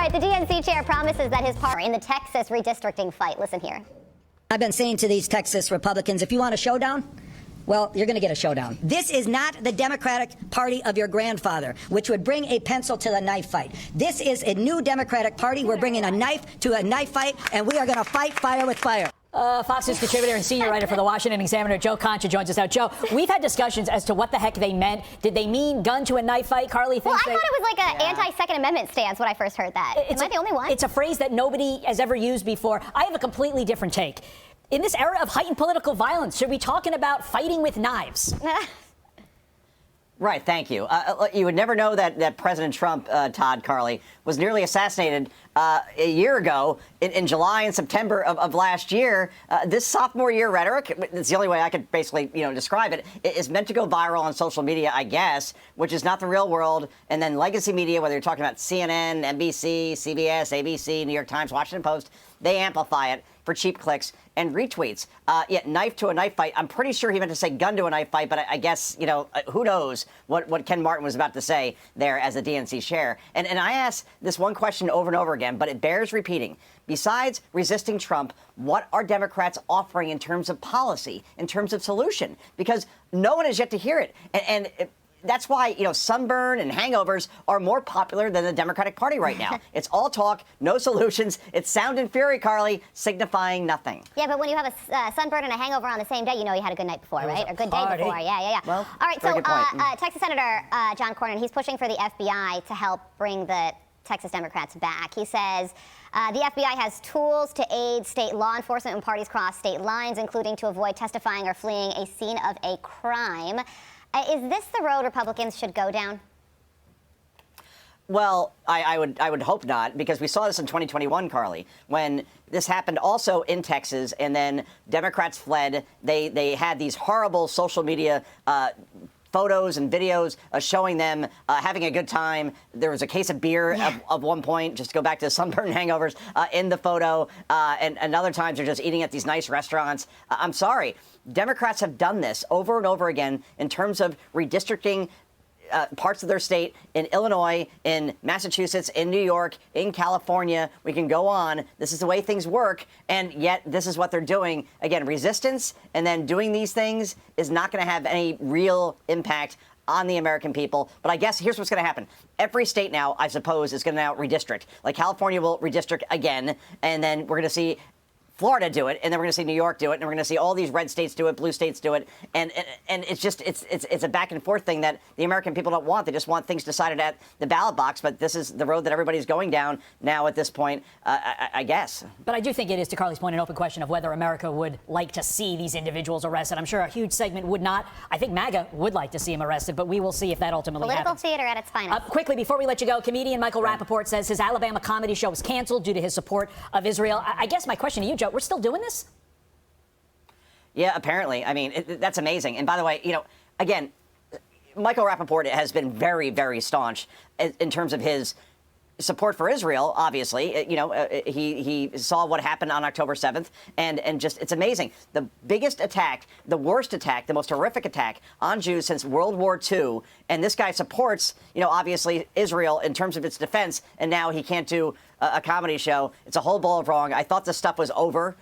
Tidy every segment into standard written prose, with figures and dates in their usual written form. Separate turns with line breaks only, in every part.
right, the DNC chair promises that his party in the Texas redistricting fight. Listen here.
I've been saying to these Texas Republicans, if you want a showdown, well, you're going to get a showdown. This is not the Democratic Party of your grandfather, which would bring a pencil to the knife fight. This is a new Democratic Party. We're bringing a knife to a knife fight, and we are going to fight fire with fire.
Fox News contributor and senior writer for the Washington Examiner, Joe Concha, joins us now. Joe, we've had discussions as to what the heck they meant. Did they mean gun to a knife fight? Carley thinks
Well, I thought it was like an anti-Second Amendment stance when I first heard that. Am I the only one?
It's a phrase that nobody has ever used before. I have a completely different take. In this era of heightened political violence, should we be talking about fighting with knives?
Right, thank you. You would never know that President Trump, Todd, Carley, was nearly assassinated a year ago in July and September of last year. This sophomore year rhetoric, it's the only way I could basically describe it, is meant to go viral on social media, I guess, which is not the real world. And then legacy media, whether you're talking about CNN, NBC, CBS, ABC, New York Times, Washington Post, they amplify it for cheap clicks and retweets. Yet knife to a knife fight. I'm pretty sure he meant to say gun to a knife fight, but I guess, who knows what Ken Martin was about to say there as the DNC chair. And I asked this one question over and over again, but it bears repeating. Besides resisting Trump, what are Democrats offering in terms of policy, in terms of solution? Because no one has yet to hear it. And that's why, sunburn and hangovers are more popular than the Democratic Party right now. It's all talk, no solutions. It's sound and fury, Carley, signifying nothing.
Yeah, but when you have a sunburn and a hangover on the same day, you know you had a good night before, right? Or good day before. Yeah.
Well,
all right,
very
so
good point.
Texas Senator John Cornyn, he's pushing for the FBI to help bring the Texas Democrats back. He says the FBI has tools to aid state law enforcement when parties cross state lines, including to avoid testifying or fleeing a scene of a crime. Is this the road Republicans should go down?
Well, I would hope not, because we saw this in 2021, Carley, when this happened also in Texas, and then Democrats fled. They had these horrible social media photos and videos showing them having a good time. There was a case of beer at one point, just to go back to sunburn hangovers, in the photo. And other times they're just eating at these nice restaurants. I'm sorry. Democrats have done this over and over again in terms of redistricting parts of their state in Illinois, in Massachusetts, in New York, in California. We can go on. This is the way things work. And yet this is what they're doing. Again, resistance and then doing these things is not going to have any real impact on the American people. But I guess here's what's going to happen. Every state now, I suppose, is going to now redistrict. Like California will redistrict again. And then we're going to see Florida do it, and then we're going to see New York do it, and we're going to see all these red states do it, blue states do it, and it's just it's a back and forth thing that the American people don't want. They just want things decided at the ballot box. But this is the road that everybody's going down now at this point, I guess.
But I do think it is, to Carley's point, an open question of whether America would like to see these individuals arrested. I'm sure a huge segment would not. I think MAGA would like to see him arrested, but we will see if that ultimately happens.
Political theater at its finest.
Quickly, before we let you go, comedian Michael Rappaport says his Alabama comedy show was canceled due to his support of Israel. I guess my question to you, Joe, we're still doing this?
Yeah, apparently. I mean, that's amazing. And by the way, again, Michael Rappaport has been very, very staunch in terms of his support for Israel, obviously. He saw what happened on October 7th, and just, it's amazing. The biggest attack, the worst attack, the most horrific attack on Jews since World War II, and this guy supports, obviously, Israel in terms of its defense, and now he can't do a comedy show. It's a whole ball of wrong. I thought this stuff was over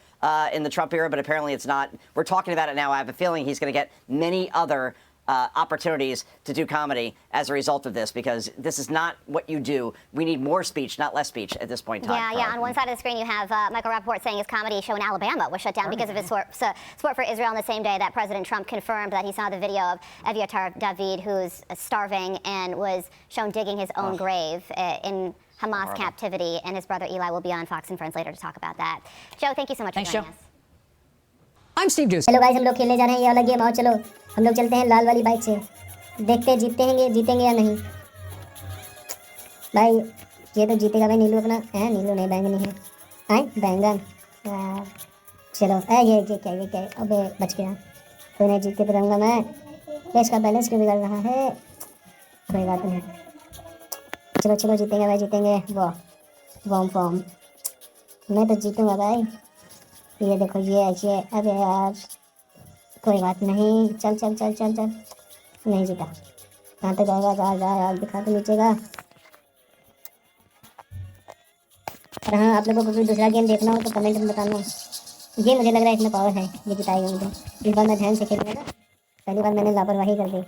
in the Trump era, but apparently it's not. We're talking about it now. I have a feeling he's going to get many other opportunities to do comedy as a result of this, because this is not what you do. We need more speech, not less speech at this point in time.
Yeah. On one side of the screen, you have Michael Rappaport saying his comedy show in Alabama was shut down because of his support for Israel on the same day that President Trump confirmed that he saw the video of Eviatar David, who's starving and was shown digging his own grave in Hamas captivity, and his brother Eli will be on Fox and Friends later to talk about that. Joe, thank you so much for joining us.
I'm Steve Doocy.
Hello guys, हम लोग खेलने जा रहे हैं ये वाला game. आओ चलो हम लोग चलते हैं लाल वाली बाइक से, देखते हैं जीतेंगे या नहीं। भाई ये तो जीतेगा भाई। नीलू अपना है, नीलू नहीं, बैंगनी है। आए बैंगन। चलो ये क्या अबे बच गया। कोई नहीं, जीतते तो रहूँगा मैं। इसका बैलेंस क्यों बिगड़ रहा है? कोई बात नहीं, चलो जीतेंगे भाई, जीतेंगे। वार्म फॉर्म मैं तो जीतूंगा भाई। ये देखो ये अबे यार कोई बात नहीं, चल नहीं जीता। कहाँ तक जाएगा? जा यार, दिखा तो नीचे का। और हाँ, आप लोगों को कोई दूसरा गेम देखना हो तो कमेंट में बताना। ये मुझे लग रहा है इसमें पावर है, ये जिताएगा मुझे। इस बार मैं ध्यान से खेलूंगा ना, पहली बार मैंने लापरवाही कर दी।